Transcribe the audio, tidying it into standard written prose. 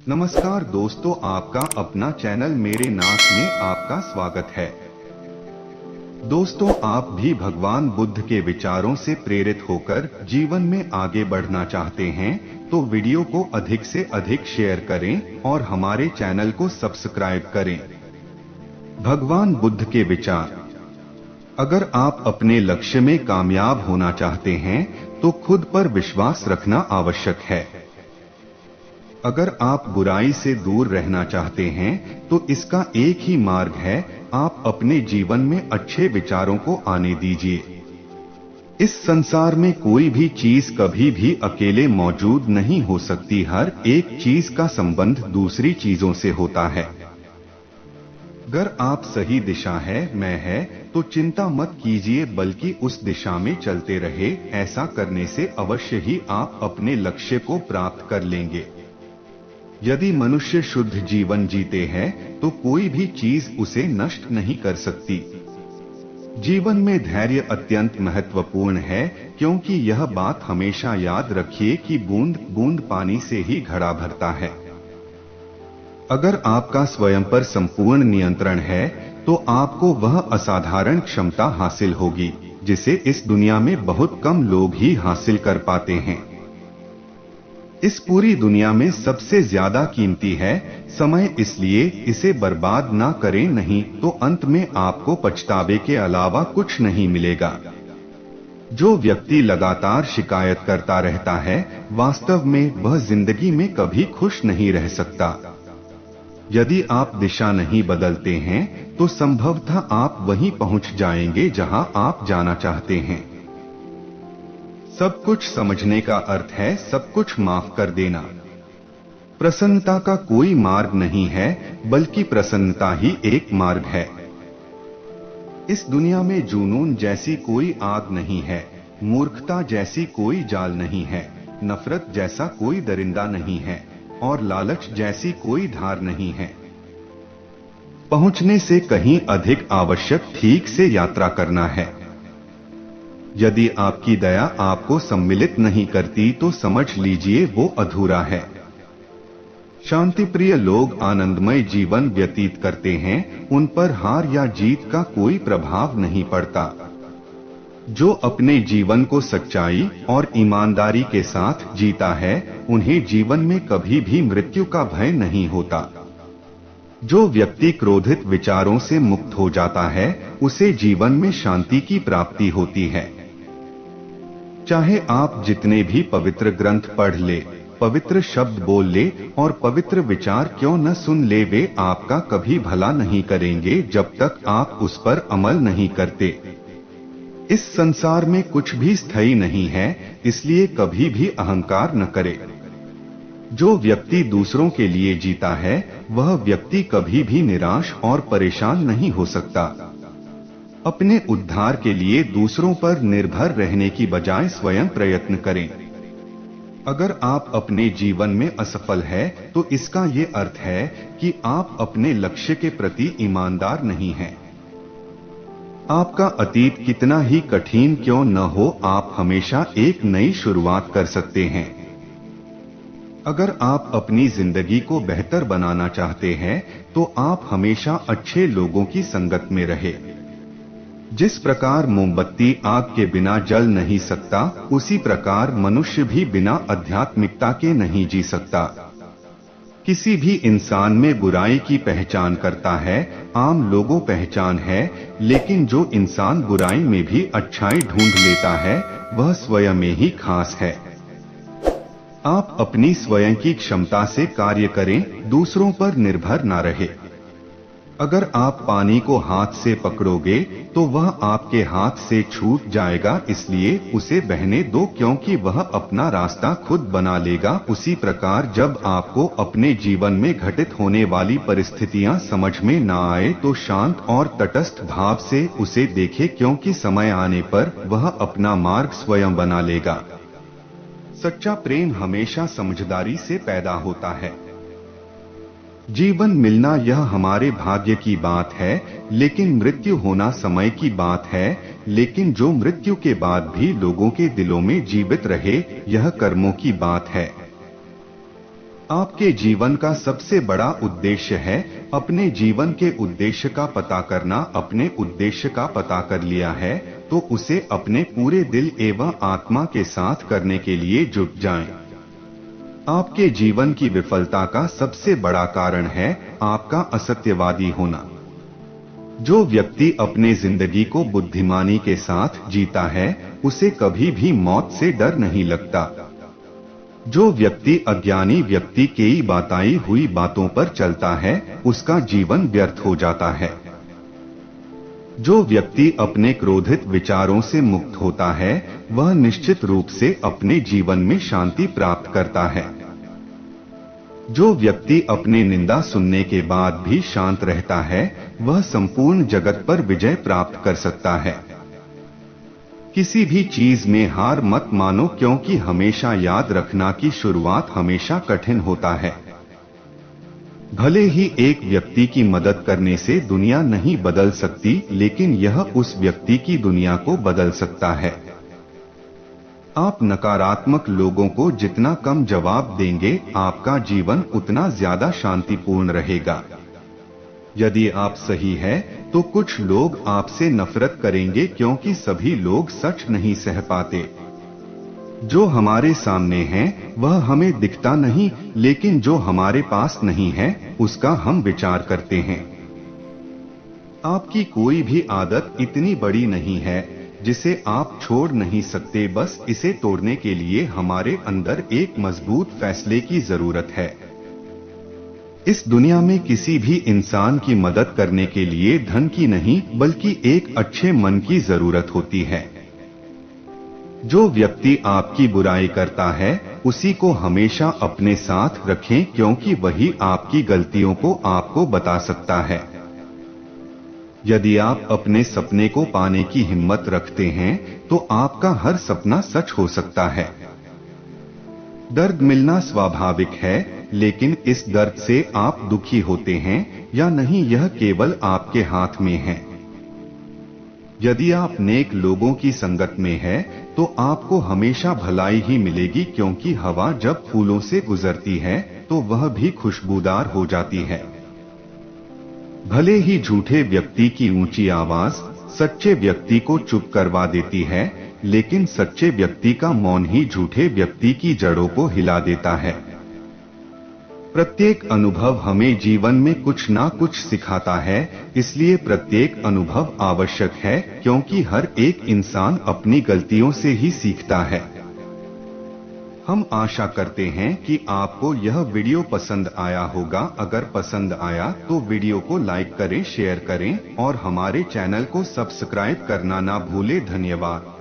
नमस्कार दोस्तों, आपका अपना चैनल मेरे नाक में आपका स्वागत है। दोस्तों, आप भी भगवान बुद्ध के विचारों से प्रेरित होकर जीवन में आगे बढ़ना चाहते हैं तो वीडियो को अधिक से अधिक शेयर करें और हमारे चैनल को सब्सक्राइब करें। भगवान बुद्ध के विचार। अगर आप अपने लक्ष्य में कामयाब होना चाहते हैं तो खुद पर विश्वास रखना आवश्यक है। अगर आप बुराई से दूर रहना चाहते हैं तो इसका एक ही मार्ग है, आप अपने जीवन में अच्छे विचारों को आने दीजिए। इस संसार में कोई भी चीज कभी भी अकेले मौजूद नहीं हो सकती, हर एक चीज का संबंध दूसरी चीजों से होता है। अगर आप सही दिशा है तो चिंता मत कीजिए, बल्कि उस दिशा में चलते रहे। ऐसा करने से अवश्य ही आप अपने लक्ष्य को प्राप्त कर लेंगे। यदि मनुष्य शुद्ध जीवन जीते हैं तो कोई भी चीज उसे नष्ट नहीं कर सकती। जीवन में धैर्य अत्यंत महत्वपूर्ण है, क्योंकि यह बात हमेशा याद रखिए कि बूंद बूंद पानी से ही घड़ा भरता है। अगर आपका स्वयं पर संपूर्ण नियंत्रण है तो आपको वह असाधारण क्षमता हासिल होगी जिसे इस दुनिया में बहुत कम लोग ही हासिल कर पाते हैं। इस पूरी दुनिया में सबसे ज्यादा कीमती है समय, इसलिए इसे बर्बाद ना करें, नहीं तो अंत में आपको पछतावे के अलावा कुछ नहीं मिलेगा। जो व्यक्ति लगातार शिकायत करता रहता है, वास्तव में वह जिंदगी में कभी खुश नहीं रह सकता। यदि आप दिशा नहीं बदलते हैं तो संभवतः आप वहीं पहुंच जाएंगे जहां आप जाना चाहते हैं। सब कुछ समझने का अर्थ है सब कुछ माफ कर देना। प्रसन्नता का कोई मार्ग नहीं है, बल्कि प्रसन्नता ही एक मार्ग है। इस दुनिया में जुनून जैसी कोई आग नहीं है, मूर्खता जैसी कोई जाल नहीं है, नफरत जैसा कोई दरिंदा नहीं है और लालच जैसी कोई धार नहीं है। पहुंचने से कहीं अधिक आवश्यक ठीक से यात्रा करना है। यदि आपकी दया आपको सम्मिलित नहीं करती तो समझ लीजिए वो अधूरा है। शांतिप्रिय लोग आनंदमय जीवन व्यतीत करते हैं, उन पर हार या जीत का कोई प्रभाव नहीं पड़ता। जो अपने जीवन को सच्चाई और ईमानदारी के साथ जीता है, उन्हें जीवन में कभी भी मृत्यु का भय नहीं होता। जो व्यक्ति क्रोधित विचारों से मुक्त हो जाता है, उसे जीवन में शांति की प्राप्ति होती है। चाहे आप जितने भी पवित्र ग्रंथ पढ़ ले, पवित्र शब्द बोल ले और पवित्र विचार क्यों न सुन ले, वे आपका कभी भला नहीं करेंगे जब तक आप उस पर अमल नहीं करते। इस संसार में कुछ भी स्थायी नहीं है, इसलिए कभी भी अहंकार न करे। जो व्यक्ति दूसरों के लिए जीता है, वह व्यक्ति कभी भी निराश और परेशान नहीं हो सकता। अपने उद्धार के लिए दूसरों पर निर्भर रहने की बजाय स्वयं प्रयत्न करें। अगर आप अपने जीवन में असफल हैं, तो इसका ये अर्थ है कि आप अपने लक्ष्य के प्रति ईमानदार नहीं हैं। आपका अतीत कितना ही कठिन क्यों न हो, आप हमेशा एक नई शुरुआत कर सकते हैं। अगर आप अपनी जिंदगी को बेहतर बनाना चाहते हैं तो आप हमेशा अच्छे लोगों की संगत में रहे। जिस प्रकार मोमबत्ती आग के बिना जल नहीं सकता, उसी प्रकार मनुष्य भी बिना आध्यात्मिकता के नहीं जी सकता। किसी भी इंसान में बुराई की पहचान करता है, आम लोगों पहचान है, लेकिन जो इंसान बुराई में भी अच्छाई ढूंढ लेता है, वह स्वयं में ही खास है। आप अपनी स्वयं की क्षमता से कार्य करें, दूसरों पर निर्भर न रहे। अगर आप पानी को हाथ से पकड़ोगे तो वह आपके हाथ से छूट जाएगा, इसलिए उसे बहने दो, क्योंकि वह अपना रास्ता खुद बना लेगा। उसी प्रकार जब आपको अपने जीवन में घटित होने वाली परिस्थितियां समझ में न आए तो शांत और तटस्थ भाव से उसे देखें, क्योंकि समय आने पर वह अपना मार्ग स्वयं बना लेगा। सच्चा प्रेम हमेशा समझदारी से पैदा होता है। जीवन मिलना यह हमारे भाग्य की बात है, लेकिन मृत्यु होना समय की बात है। लेकिन जो मृत्यु के बाद भी लोगों के दिलों में जीवित रहे, यह कर्मों की बात है। आपके जीवन का सबसे बड़ा उद्देश्य है अपने जीवन के उद्देश्य का पता करना। अपने उद्देश्य का पता कर लिया है तो उसे अपने पूरे दिल एवं आत्मा के साथ करने के लिए जुट जाएं। आपके जीवन की विफलता का सबसे बड़ा कारण है आपका असत्यवादी होना। जो व्यक्ति अपने जिंदगी को बुद्धिमानी के साथ जीता है उसे कभी भी मौत से डर नहीं लगता। जो व्यक्ति अज्ञानी व्यक्ति की बताई हुई बातों पर चलता है उसका जीवन व्यर्थ हो जाता है। जो व्यक्ति अपने क्रोधित विचारों से मुक्त होता है वह निश्चित रूप से अपने जीवन में शांति प्राप्त करता है। जो व्यक्ति अपने निंदा सुनने के बाद भी शांत रहता है वह संपूर्ण जगत पर विजय प्राप्त कर सकता है। किसी भी चीज में हार मत मानो, क्योंकि हमेशा याद रखना कि शुरुआत हमेशा कठिन होता है। भले ही एक व्यक्ति की मदद करने से दुनिया नहीं बदल सकती, लेकिन यह उस व्यक्ति की दुनिया को बदल सकता है। आप नकारात्मक लोगों को जितना कम जवाब देंगे आपका जीवन उतना ज्यादा शांतिपूर्ण रहेगा। यदि आप सही है तो कुछ लोग आपसे नफरत करेंगे, क्योंकि सभी लोग सच नहीं सह पाते। जो हमारे सामने है वह हमें दिखता नहीं, लेकिन जो हमारे पास नहीं है उसका हम विचार करते हैं। आपकी कोई भी आदत इतनी बड़ी नहीं है जिसे आप छोड़ नहीं सकते, बस इसे तोड़ने के लिए हमारे अंदर एक मजबूत फैसले की जरूरत है। इस दुनिया में किसी भी इंसान की मदद करने के लिए धन की नहीं बल्कि एक अच्छे मन की जरूरत होती है। जो व्यक्ति आपकी बुराई करता है उसी को हमेशा अपने साथ रखें, क्योंकि वही आपकी गलतियों को आपको बता सकता है। यदि आप अपने सपने को पाने की हिम्मत रखते हैं तो आपका हर सपना सच हो सकता है। दर्द मिलना स्वाभाविक है, लेकिन इस दर्द से आप दुखी होते हैं या नहीं यह केवल आपके हाथ में है। यदि आप नेक लोगों की संगत में है तो आपको हमेशा भलाई ही मिलेगी, क्योंकि हवा जब फूलों से गुजरती है तो वह भी खुशबूदार हो जाती है। भले ही झूठे व्यक्ति की ऊंची आवाज सच्चे व्यक्ति को चुप करवा देती है, लेकिन सच्चे व्यक्ति का मौन ही झूठे व्यक्ति की जड़ों को हिला देता है। प्रत्येक अनुभव हमें जीवन में कुछ ना कुछ सिखाता है, इसलिए प्रत्येक अनुभव आवश्यक है, क्योंकि हर एक इंसान अपनी गलतियों से ही सीखता है। हम आशा करते हैं कि आपको यह वीडियो पसंद आया होगा। अगर पसंद आया तो वीडियो को लाइक करें, शेयर करें और हमारे चैनल को सब्सक्राइब करना ना भूलें। धन्यवाद।